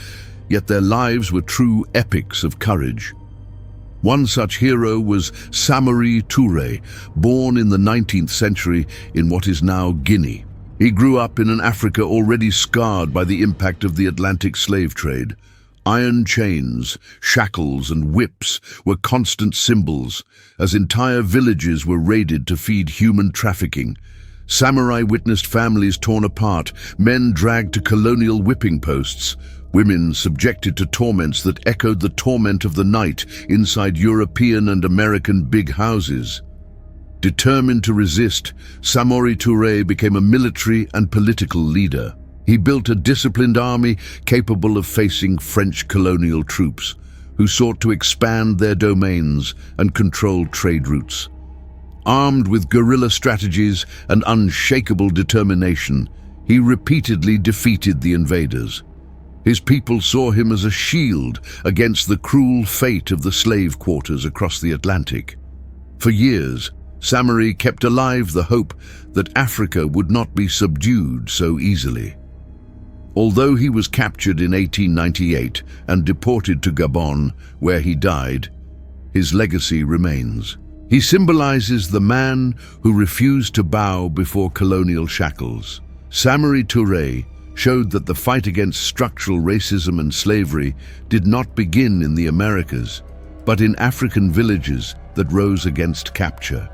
Yet their lives were true epics of courage. One such hero was Samory Touré, born in the 19th century in what is now Guinea. He grew up in an Africa already scarred by the impact of the Atlantic slave trade. Iron chains, shackles, and whips were constant symbols, as entire villages were raided to feed human trafficking. Samurai witnessed families torn apart, men dragged to colonial whipping posts, women subjected to torments that echoed the torment of the night inside European and American big houses. Determined to resist, Samory Touré became a military and political leader. He built a disciplined army capable of facing French colonial troops, who sought to expand their domains and control trade routes. Armed with guerrilla strategies and unshakable determination, he repeatedly defeated the invaders. His people saw him as a shield against the cruel fate of the slave quarters across the Atlantic. For years, Samory kept alive the hope that Africa would not be subdued so easily. Although he was captured in 1898 and deported to Gabon, where he died, his legacy remains. He symbolizes the man who refused to bow before colonial shackles. Samory Touré showed that the fight against structural racism and slavery did not begin in the Americas, but in African villages that rose against capture.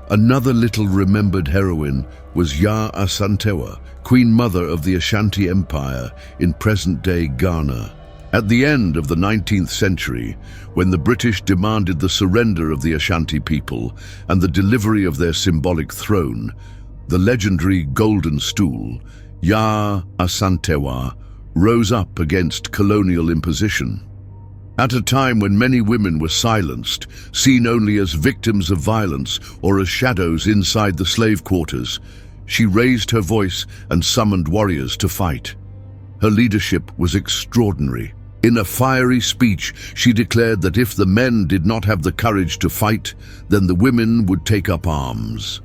Another little remembered heroine was Asantewaa, Queen Mother of the Ashanti Empire in present-day Ghana. At the end of the 19th century, when the British demanded the surrender of the Ashanti people and the delivery of their symbolic throne, the legendary Golden Stool, Asantewaa, rose up against colonial imposition. At a time when many women were silenced, seen only as victims of violence or as shadows inside the slave quarters, she raised her voice and summoned warriors to fight. Her leadership was extraordinary. In a fiery speech, she declared that if the men did not have the courage to fight, then the women would take up arms.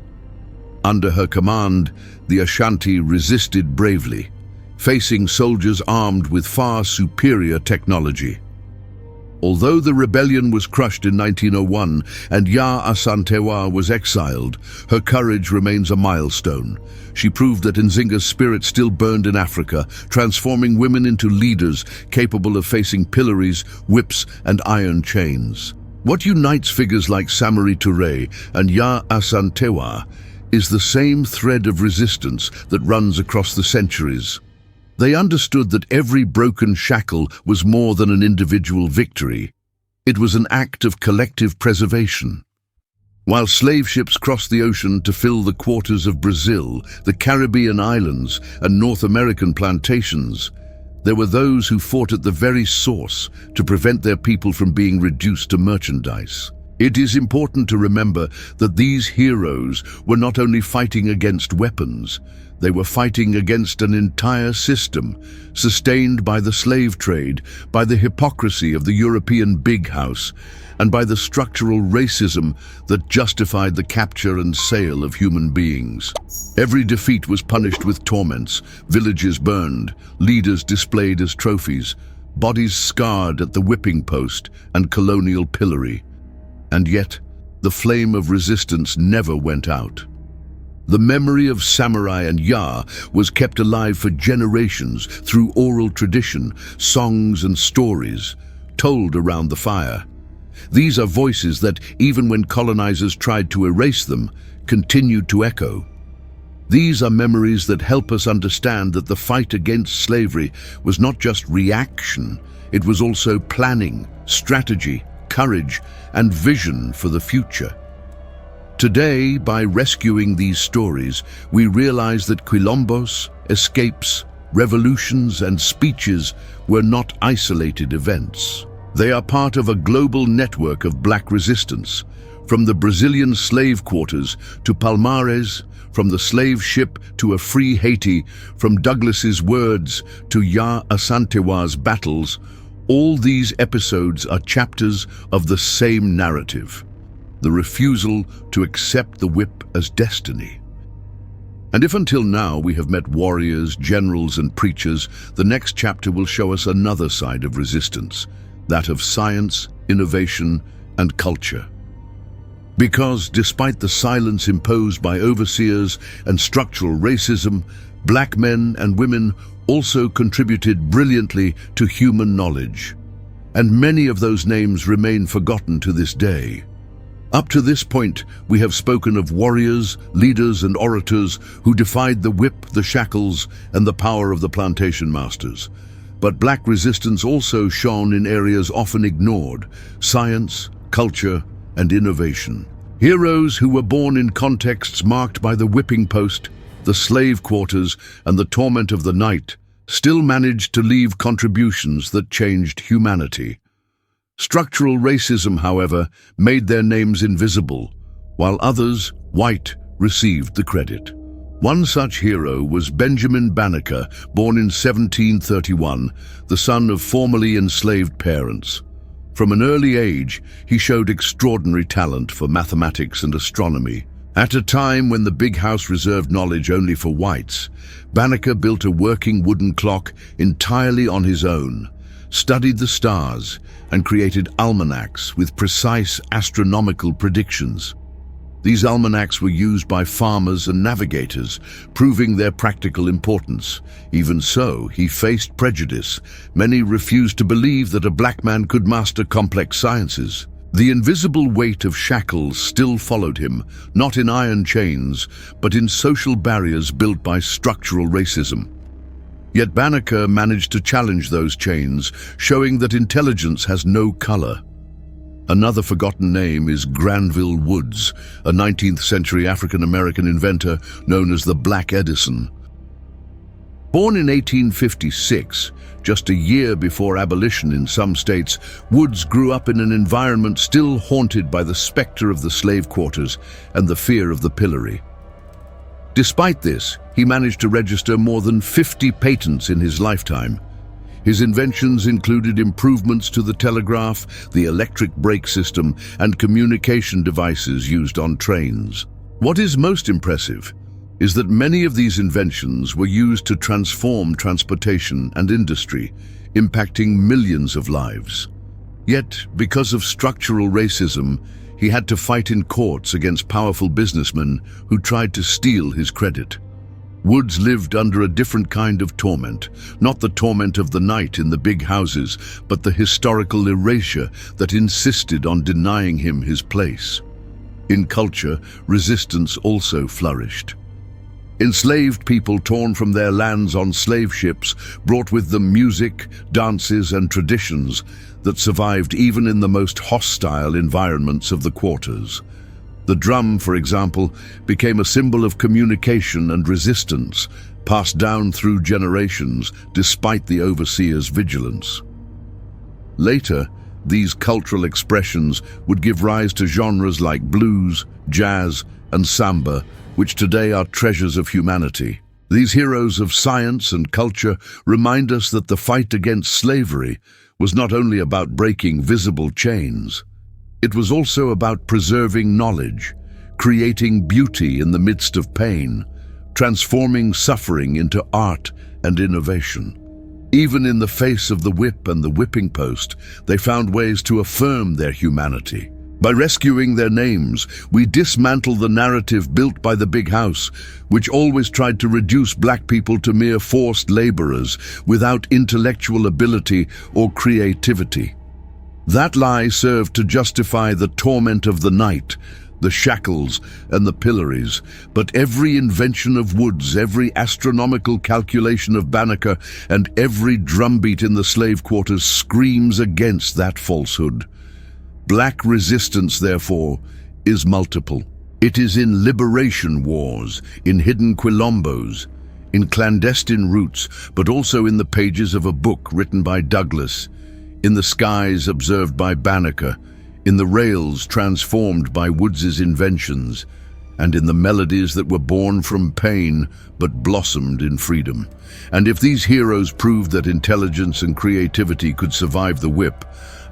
Under her command, the Ashanti resisted bravely, facing soldiers armed with far superior technology. Although the rebellion was crushed in 1901 and Asantewaa was exiled, her courage remains a milestone. She proved that Nzinga's spirit still burned in Africa, transforming women into leaders capable of facing pillories, whips, and iron chains. What unites figures like Samory Touré and Asantewaa is the same thread of resistance that runs across the centuries. They understood that every broken shackle was more than an individual victory. It was an act of collective preservation. While slave ships crossed the ocean to fill the quarters of Brazil, the Caribbean islands, and North American plantations, there were those who fought at the very source to prevent their people from being reduced to merchandise. It is important to remember that these heroes were not only fighting against weapons, they were fighting against an entire system, sustained by the slave trade, by the hypocrisy of the European big house, and by the structural racism that justified the capture and sale of human beings. Every defeat was punished with torments, villages burned, leaders displayed as trophies, bodies scarred at the whipping post and colonial pillory. And yet, the flame of resistance never went out. The memory of samurai and Ya was kept alive for generations through oral tradition, songs and stories, told around the fire. These are voices that, even when colonizers tried to erase them, continued to echo. These are memories that help us understand that the fight against slavery was not just reaction, it was also planning, strategy, courage, and vision for the future. Today, by rescuing these stories, we realize that quilombos, escapes, revolutions, and speeches were not isolated events. They are part of a global network of black resistance, from the Brazilian slave quarters to Palmares, from the slave ship to a free Haiti, from Douglass's words to Asantewaa's battles. All these episodes are chapters of the same narrative, the refusal to accept the whip as destiny. And if until now we have met warriors, generals, and preachers, the next chapter will show us another side of resistance, that of science, innovation, and culture. Because despite the silence imposed by overseers and structural racism, black men and women also contributed brilliantly to human knowledge, and many of those names remain forgotten to this day. Up to this point, we have spoken of warriors, leaders, and orators who defied the whip, the shackles, and the power of the plantation masters. But black resistance also shone in areas often ignored: science, culture, and innovation. Heroes who were born in contexts marked by the whipping post, the slave quarters, and the torment of the night still managed to leave contributions that changed humanity. Structural racism, however, made their names invisible, while others, white, received the credit. One such hero was Benjamin Banneker, born in 1731, the son of formerly enslaved parents. From an early age, he showed extraordinary talent for mathematics and astronomy. At a time when the big house reserved knowledge only for whites, Banneker built a working wooden clock entirely on his own, studied the stars, and created almanacs with precise astronomical predictions. These almanacs were used by farmers and navigators, proving their practical importance. Even so, he faced prejudice. Many refused to believe that a black man could master complex sciences. The invisible weight of shackles still followed him, not in iron chains, but in social barriers built by structural racism. Yet Banneker managed to challenge those chains, showing that intelligence has no color. Another forgotten name is Granville Woods, a 19th century African-American inventor known as the Black Edison. Born in 1856, just a year before abolition in some states, Woods grew up in an environment still haunted by the specter of the slave quarters and the fear of the pillory. Despite this, he managed to register more than 50 patents in his lifetime. His inventions included improvements to the telegraph, the electric brake system, and communication devices used on trains. What is most impressive is that many of these inventions were used to transform transportation and industry, impacting millions of lives. Yet, because of structural racism, he had to fight in courts against powerful businessmen who tried to steal his credit. Woods lived under a different kind of torment, not the torment of the night in the big houses, but the historical erasure that insisted on denying him his place. In culture, resistance also flourished. Enslaved people torn from their lands on slave ships brought with them music, dances, and traditions that survived even in the most hostile environments of the quarters. The drum, for example, became a symbol of communication and resistance, passed down through generations despite the overseers' vigilance. Later, These cultural expressions would give rise to genres like blues, jazz, and samba, which today are treasures of humanity. These heroes of science and culture remind us that the fight against slavery was not only about breaking visible chains. It was also about preserving knowledge, creating beauty in the midst of pain, transforming suffering into art and innovation. Even in the face of the whip and the whipping post, they found ways to affirm their humanity. By rescuing their names, we dismantle the narrative built by the big house, which always tried to reduce black people to mere forced laborers without intellectual ability or creativity. That lie served to justify the torment of the night, the shackles and the pillories, but every invention of Woods, every astronomical calculation of Banneker, and every drumbeat in the slave quarters screams against that falsehood. Black resistance, therefore, is multiple. It is in liberation wars, in hidden quilombos, in clandestine routes, but also in the pages of a book written by Douglass, in the skies observed by Banneker, in the rails transformed by Woods's inventions, and in the melodies that were born from pain but blossomed in freedom. And if these heroes proved that intelligence and creativity could survive the whip,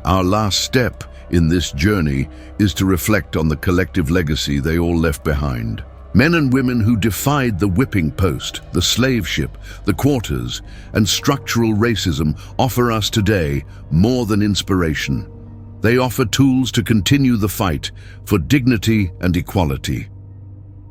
our last step in this journey is to reflect on the collective legacy they all left behind. Men and women who defied the whipping post, the slave ship, the quarters, and structural racism offer us today more than inspiration. They offer tools to continue the fight for dignity and equality.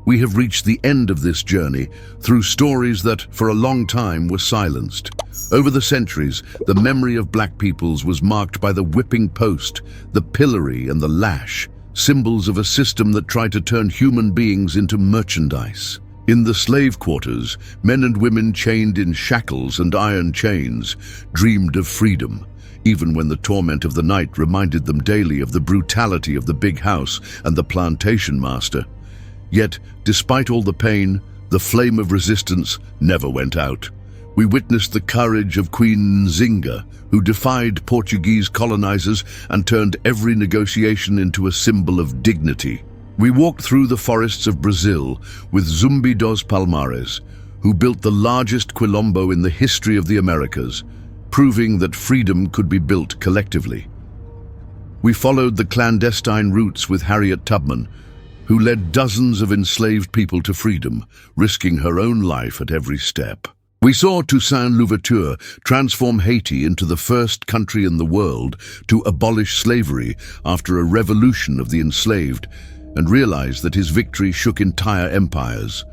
We have reached the end of this journey through stories that, for a long time, were silenced. Over the centuries, the memory of black peoples was marked by the whipping post, the pillory, and the lash, symbols of a system that tried to turn human beings into merchandise. In the slave quarters, men and women chained in shackles and iron chains dreamed of freedom, even when the torment of the night reminded them daily of the brutality of the big house and the plantation master. Yet, despite all the pain, the flame of resistance never went out. We witnessed the courage of Queen Nzinga, who defied Portuguese colonizers and turned every negotiation into a symbol of dignity. We walked through the forests of Brazil with Zumbi dos Palmares, who built the largest quilombo in the history of the Americas, proving that freedom could be built collectively. We followed the clandestine routes with Harriet Tubman, who led dozens of enslaved people to freedom, risking her own life at every step. We saw Toussaint Louverture transform Haiti into the first country in the world to abolish slavery after a revolution of the enslaved, and realized that his victory shook entire empires.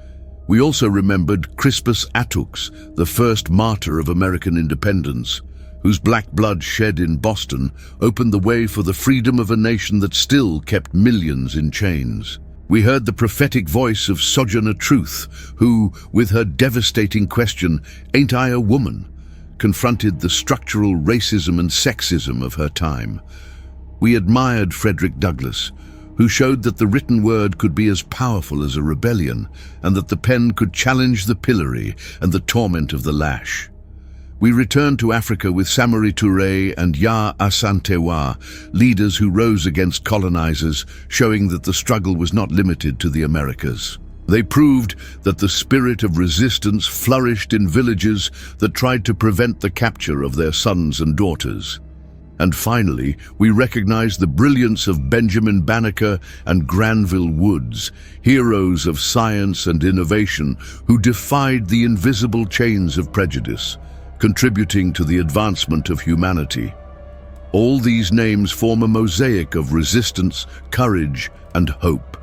We also remembered Crispus Attucks, the first martyr of American independence, whose black blood shed in Boston opened the way for the freedom of a nation that still kept millions in chains. We heard the prophetic voice of Sojourner Truth, who, with her devastating question, "Ain't I a woman?" confronted the structural racism and sexism of her time. We admired Frederick Douglass, who showed that the written word could be as powerful as a rebellion, and that the pen could challenge the pillory and the torment of the lash. We returned to Africa with Samory Touré and Asantewaa, leaders who rose against colonizers, showing that the struggle was not limited to the Americas. They proved that the spirit of resistance flourished in villages that tried to prevent the capture of their sons and daughters. And finally, we recognized the brilliance of Benjamin Banneker and Granville Woods, heroes of science and innovation who defied the invisible chains of prejudice, contributing to the advancement of humanity. All these names form a mosaic of resistance, courage, and hope.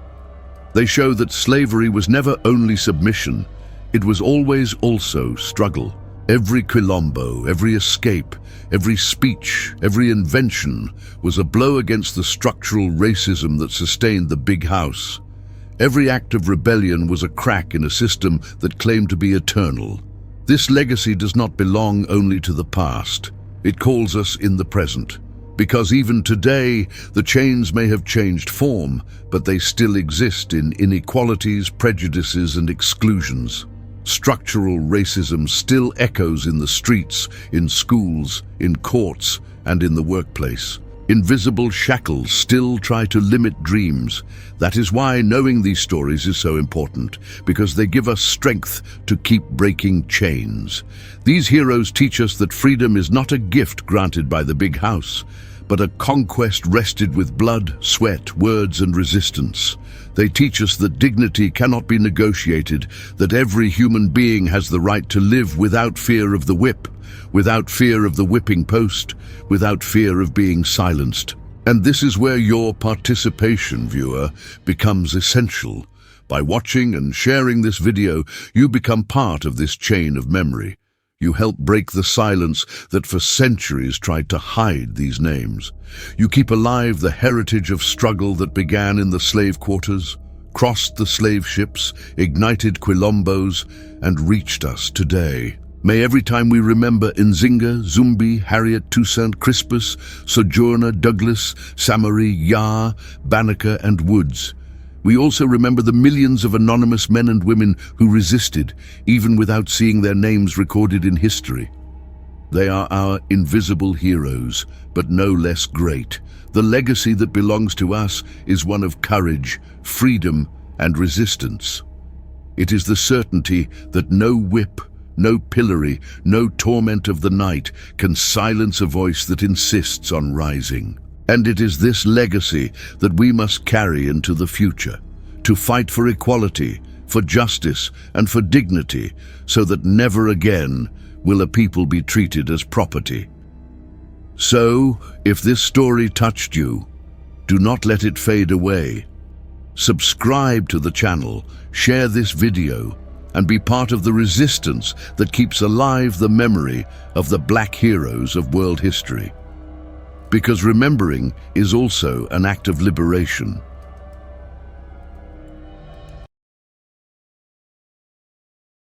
They show that slavery was never only submission, it was always also struggle. Every quilombo, every escape, every speech, every invention was a blow against the structural racism that sustained the big house. Every act of rebellion was a crack in a system that claimed to be eternal. This legacy does not belong only to the past. It calls us in the present. Because even today, the chains may have changed form, but they still exist in inequalities, prejudices, and exclusions. Structural racism still echoes in the streets, in schools, in courts, and in the workplace. Invisible shackles still try to limit dreams. That is why knowing these stories is so important, because they give us strength to keep breaking chains. These heroes teach us that freedom is not a gift granted by the big house, but a conquest wrested with blood, sweat, words, and resistance. They teach us that dignity cannot be negotiated, that every human being has the right to live without fear of the whip, without fear of the whipping post, without fear of being silenced. And this is where your participation, viewer, becomes essential. By watching and sharing this video, you become part of this chain of memory. You help break the silence that for centuries tried to hide these names. You keep alive the heritage of struggle that began in the slave quarters, crossed the slave ships, ignited quilombos, and reached us today. May every time we remember Nzinga, Zumbi, Harriet Tubman, Crispus, Sojourner, Douglass, Samory, Banneker, and Woods, we also remember the millions of anonymous men and women who resisted, even without seeing their names recorded in history. They are our invisible heroes, but no less great. The legacy that belongs to us is one of courage, freedom, and resistance. It is the certainty that no whip, no pillory, no torment of the night can silence a voice that insists on rising. And it is this legacy that we must carry into the future, to fight for equality, for justice, and for dignity, so that never again will a people be treated as property. So, if this story touched you, do not let it fade away. Subscribe to the channel, share this video, and be part of the resistance that keeps alive the memory of the black heroes of world history. Because remembering is also an act of liberation.